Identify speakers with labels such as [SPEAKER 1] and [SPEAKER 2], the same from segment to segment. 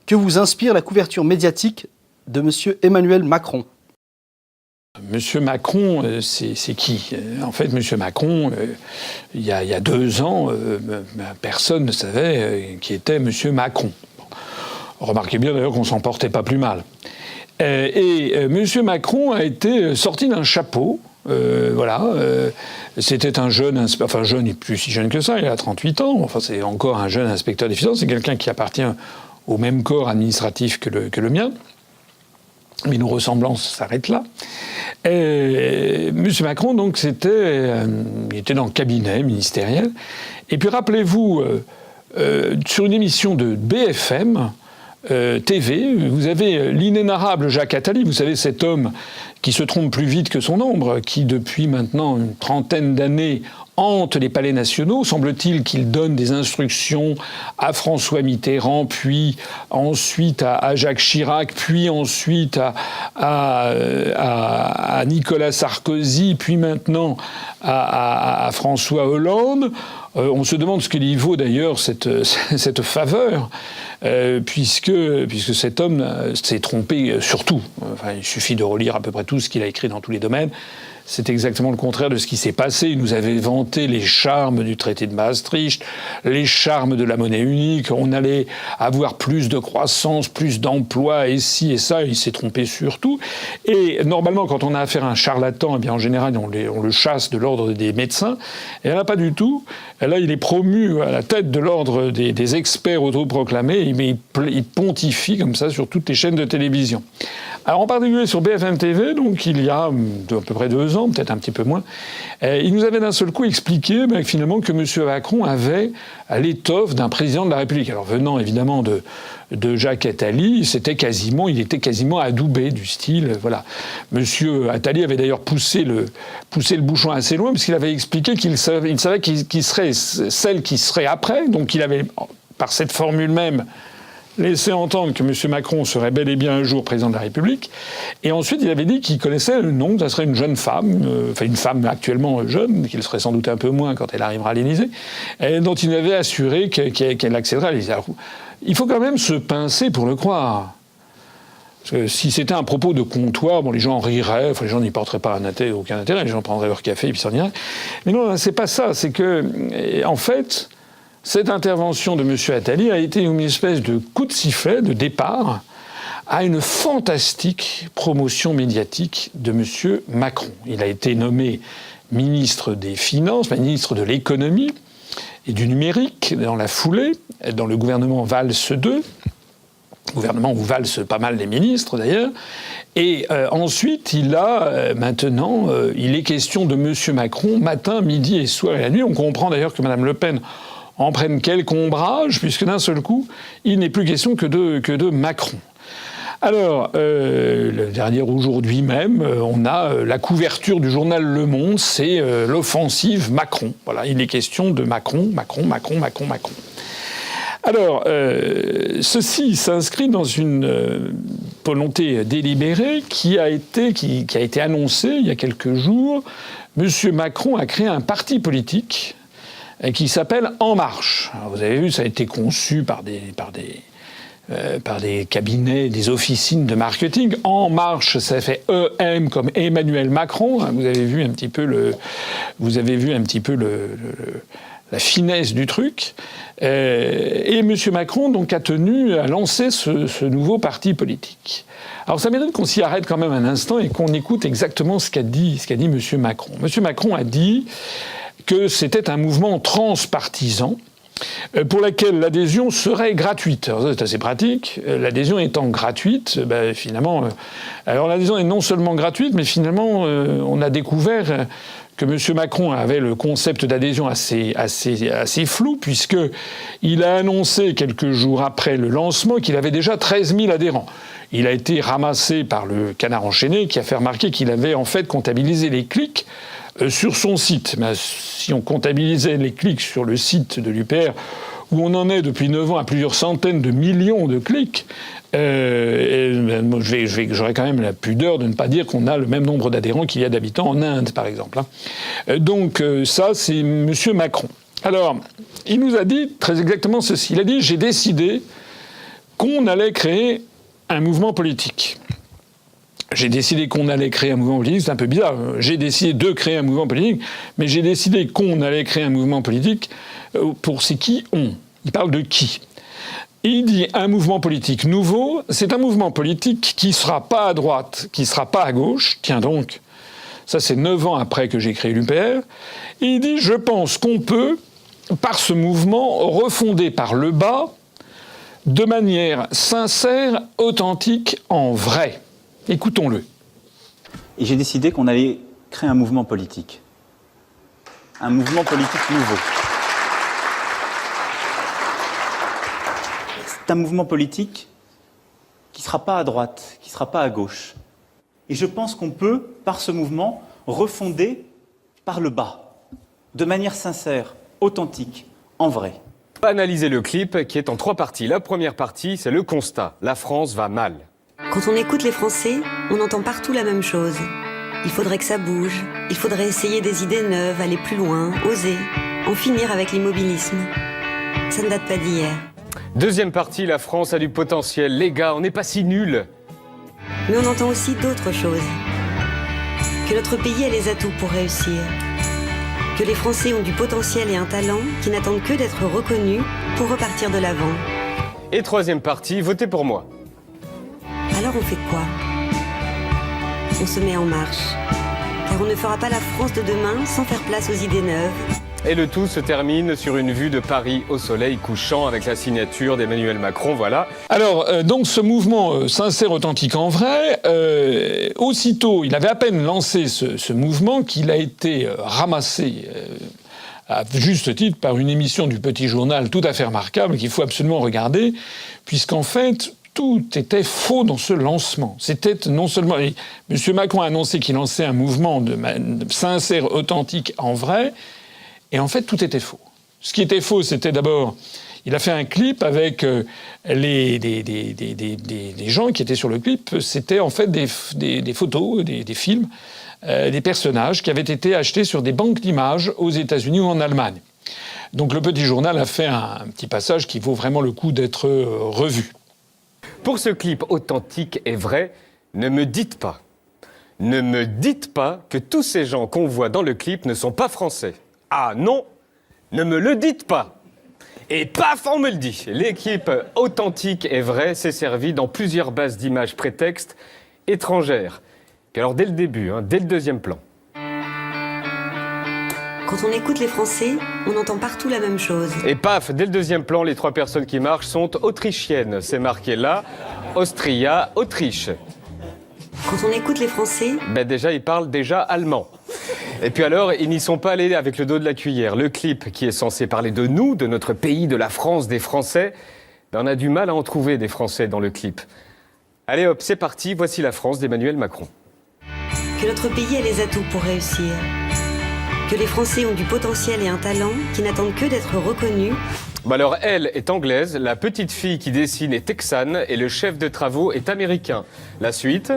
[SPEAKER 1] Que vous inspire la couverture médiatique de M. Emmanuel Macron ?
[SPEAKER 2] Monsieur Macron, c'est qui ? En fait, Monsieur Macron, il y a 2 ans, personne ne savait qui était Monsieur Macron. Remarquez bien d'ailleurs qu'on s'en portait pas plus mal. Monsieur Macron a été sorti d'un chapeau. C'était un jeune, enfin jeune, il n'est plus si jeune que ça, il a 38 ans. Enfin, c'est encore un jeune inspecteur des finances. C'est quelqu'un qui appartient au même corps administratif que le mien. Mais nos ressemblances s'arrêtent là. Monsieur Macron, donc, il était dans le cabinet ministériel. Et puis, rappelez-vous, sur une émission de BFM TV, vous avez l'inénarrable Jacques Attali. Vous savez, cet homme qui se trompe plus vite que son ombre, qui, depuis maintenant une 30aine d'années, hante les palais nationaux. Semble-t-il qu'il donne des instructions à François Mitterrand, puis ensuite à Jacques Chirac, puis ensuite à Nicolas Sarkozy, puis maintenant à François Hollande. On se demande ce qu'il y vaut d'ailleurs cette faveur, puisque cet homme s'est trompé sur tout. Enfin, il suffit de relire à peu près tout ce qu'il a écrit dans tous les domaines. C'est exactement le contraire de ce qui s'est passé. Il nous avait vanté les charmes du traité de Maastricht, les charmes de la monnaie unique. On allait avoir plus de croissance, plus d'emplois, et ci et ça. Il s'est trompé sur tout. Et normalement, quand on a affaire à un charlatan, eh bien en général, on le chasse de l'ordre des médecins. Et là, pas du tout. Et là, il est promu à la tête de l'ordre des experts autoproclamés, mais il pontifie comme ça sur toutes les chaînes de télévision. Alors en particulier sur BFM TV, donc il y a à peu près 2 ans, peut-être un petit peu moins, il nous avait d'un seul coup expliqué finalement que M. Macron avait l'étoffe d'un président de la République. Alors venant évidemment de Jacques Attali, il était quasiment adoubé du style, voilà. M. Attali avait d'ailleurs poussé le bouchon assez loin, parce qu'il avait expliqué qu'il savait qui serait celle qui serait après, donc il avait, par cette formule même, laissé entendre que M. Macron serait bel et bien un jour président de la République. Et ensuite, il avait dit qu'il connaissait le nom, ça serait une jeune femme, une femme actuellement jeune, qu'il serait sans doute un peu moins quand elle arrivera à l'Élysée, dont il avait assuré qu'elle accéderait à l'Élysée. Alors, il faut quand même se pincer pour le croire. Parce que si c'était un propos de comptoir, les gens en riraient, les gens n'y porteraient pas aucun intérêt, les gens prendraient leur café et puis s'en iraient. Mais non, c'est pas ça. C'est que, en fait, cette intervention de M. Attali a été une espèce de coup de sifflet, de départ, à une fantastique promotion médiatique de M. Macron. Il a été nommé ministre des Finances, ministre de l'Économie et du Numérique dans la foulée, dans le gouvernement Valls II, gouvernement où valsent pas mal les ministres d'ailleurs. Et ensuite, il est question de M. Macron matin, midi et soir et la nuit. On comprend d'ailleurs que Mme Le Pen en prenne quelque ombrage, puisque d'un seul coup, il n'est plus question que de Macron. Alors, le dernier aujourd'hui même, on a la couverture du journal Le Monde, c'est l'offensive Macron. Voilà, il est question de Macron. Alors, ceci s'inscrit dans une volonté délibérée qui a été annoncée il y a quelques jours. Monsieur Macron a créé un parti politique qui s'appelle En Marche. Alors, vous avez vu, ça a été conçu par des cabinets, des officines de marketing. En Marche, ça fait EM comme Emmanuel Macron. Vous avez vu un petit peu la finesse du truc. Et M. Macron donc a tenu à lancer ce nouveau parti politique. Alors ça mérite qu'on s'y arrête quand même un instant et qu'on écoute exactement ce qu'a dit M. Macron. M. Macron a dit que c'était un mouvement transpartisan pour laquelle l'adhésion serait gratuite. Alors ça, c'est assez pratique. L'adhésion étant gratuite, finalement... alors l'adhésion est non seulement gratuite, mais finalement, on a découvert que M. Macron avait le concept d'adhésion assez flou, puisqu'il a annoncé quelques jours après le lancement qu'il avait déjà 13 000 adhérents. Il a été ramassé par le Canard enchaîné, qui a fait remarquer qu'il avait en fait comptabilisé les clics sur son site. Mais si on comptabilisait les clics sur le site de l'UPR, où on en est depuis 9 ans à plusieurs centaines de millions de clics, j'aurais quand même la pudeur de ne pas dire qu'on a le même nombre d'adhérents qu'il y a d'habitants en Inde, par exemple. Donc ça, c'est M. Macron. Alors, il nous a dit très exactement ceci. Il a dit « J'ai décidé qu'on allait créer un mouvement politique. J'ai décidé qu'on allait créer un mouvement politique, c'est un peu bizarre. J'ai décidé de créer un mouvement politique, mais j'ai décidé qu'on allait créer un mouvement politique pour c'est qui on. Il parle de qui. Il dit un mouvement politique nouveau, c'est un mouvement politique qui ne sera pas à droite, qui ne sera pas à gauche. Tiens donc, ça c'est 9 ans après que j'ai créé l'UPR. Il dit, je pense qu'on peut, par ce mouvement, refonder par le bas, de manière sincère, authentique, en vrai. Écoutons-le.
[SPEAKER 3] Et j'ai décidé qu'on allait créer un mouvement politique. Un mouvement politique nouveau. C'est un mouvement politique qui ne sera pas à droite, qui ne sera pas à gauche. Et je pense qu'on peut, par ce mouvement, refonder par le bas, de manière sincère, authentique, en vrai.
[SPEAKER 4] Analyser le clip qui est en 3 parties. La première partie, c'est le constat. La France va mal.
[SPEAKER 5] Quand on écoute les Français, on entend partout la même chose. Il faudrait que ça bouge, il faudrait essayer des idées neuves, aller plus loin, oser, en finir avec l'immobilisme. Ça ne date pas d'hier.
[SPEAKER 4] Deuxième partie, la France a du potentiel. Les gars, on n'est pas si nuls.
[SPEAKER 5] Mais on entend aussi d'autres choses. Que notre pays a les atouts pour réussir. Que les Français ont du potentiel et un talent qui n'attendent que d'être reconnus pour repartir de l'avant.
[SPEAKER 4] Et troisième partie, votez pour moi.
[SPEAKER 5] Alors on fait quoi? On se met en marche. Car on ne fera pas la France de demain sans faire place aux idées neuves.
[SPEAKER 4] Et le tout se termine sur une vue de Paris au soleil couchant avec la signature d'Emmanuel Macron, voilà.
[SPEAKER 2] Alors, donc ce mouvement sincère, authentique, en vrai, aussitôt, il avait à peine lancé ce mouvement qu'il a été ramassé à juste titre par une émission du Petit Journal tout à fait remarquable qu'il faut absolument regarder, puisqu'en fait, tout était faux dans ce lancement. C'était non seulement... M. Macron a annoncé qu'il lançait un mouvement de sincère, authentique, en vrai, et en fait, tout était faux. Ce qui était faux, c'était d'abord... Il a fait un clip avec des gens qui étaient sur le clip. C'était en fait des photos, des films, des personnages qui avaient été achetés sur des banques d'images aux États-Unis ou en Allemagne. Donc le Petit Journal a fait un petit passage qui vaut vraiment le coup d'être revu.
[SPEAKER 4] Pour ce clip authentique et vrai, ne me dites pas que tous ces gens qu'on voit dans le clip ne sont pas français. Ah non, ne me le dites pas. Et paf, on me le dit. L'équipe authentique et vraie s'est servie dans plusieurs bases d'images prétextes étrangères. Et alors dès le début, dès le deuxième plan.
[SPEAKER 5] Quand on écoute les Français, on entend partout la même chose.
[SPEAKER 4] Et paf, dès le deuxième plan, les 3 personnes qui marchent sont autrichiennes. C'est marqué là, Austria, Autriche.
[SPEAKER 5] Quand on écoute les Français...
[SPEAKER 4] Déjà, ils parlent déjà allemand. Et puis alors, ils n'y sont pas allés avec le dos de la cuillère. Le clip, qui est censé parler de nous, de notre pays, de la France, des Français, on a du mal à en trouver des Français dans le clip. Allez hop, c'est parti, voici la France d'Emmanuel Macron.
[SPEAKER 5] Que notre pays a les atouts pour réussir. Que les Français ont du potentiel et un talent qui n'attendent que d'être reconnus.
[SPEAKER 4] Alors, elle est anglaise, la petite fille qui dessine est texane et le chef de travaux est américain. La suite...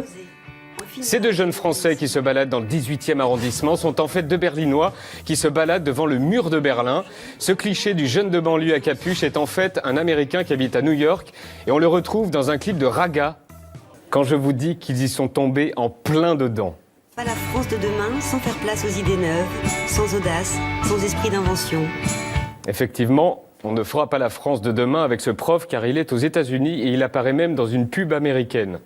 [SPEAKER 4] Ces 2 jeunes Français qui se baladent dans le 18e arrondissement sont en fait 2 Berlinois qui se baladent devant le mur de Berlin. Ce cliché du jeune de banlieue à capuche est en fait un Américain qui habite à New York et on le retrouve dans un clip de Raga. Quand je vous dis qu'ils y sont tombés en plein dedans.
[SPEAKER 5] Pas la France de demain sans faire place aux idées neuves, sans audace, sans esprit d'invention.
[SPEAKER 4] Effectivement, on ne fera pas la France de demain avec ce prof car il est aux États-Unis et il apparaît même dans une pub américaine.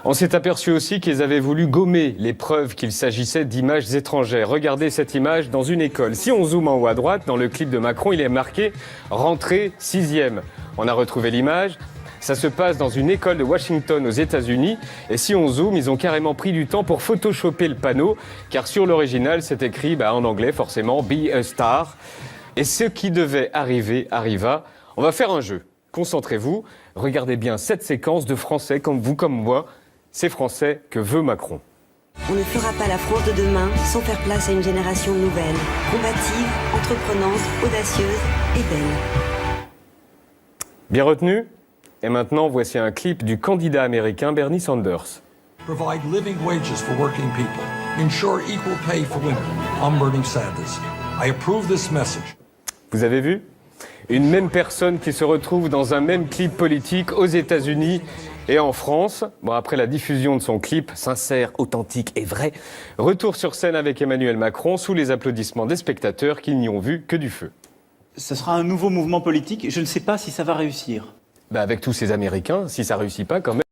[SPEAKER 4] On s'est aperçu aussi qu'ils avaient voulu gommer les preuves qu'il s'agissait d'images étrangères. Regardez cette image dans une école. Si on zoome en haut à droite, dans le clip de Macron, il est marqué « Rentrée 6e ». On a retrouvé l'image. Ça se passe dans une école de Washington aux États-Unis. Et si on zoome, ils ont carrément pris du temps pour photoshopper le panneau. Car sur l'original, c'est écrit en anglais, forcément, « Be a star ». Et ce qui devait arriver, arriva. On va faire un jeu. Concentrez-vous, regardez bien cette séquence de Français comme vous, comme moi, ces Français que veut Macron.
[SPEAKER 5] On ne fera pas la France de demain sans faire place à une génération nouvelle, combative, entreprenante, audacieuse et belle.
[SPEAKER 4] Bien retenu? Et maintenant, voici un clip du candidat américain Bernie Sanders.
[SPEAKER 6] Provide living wages for working people. Ensure equal pay for women. I'm Bernie Sanders. I approve this message.
[SPEAKER 4] Vous avez vu? Une même personne qui se retrouve dans un même clip politique aux États-Unis et en France. Bon, après la diffusion de son clip, sincère, authentique et vrai, retour sur scène avec Emmanuel Macron sous les applaudissements des spectateurs qui n'y ont vu que du feu.
[SPEAKER 3] Ce sera un nouveau mouvement politique. Je ne sais pas si ça va réussir.
[SPEAKER 4] Avec tous ces Américains, si ça réussit pas quand même.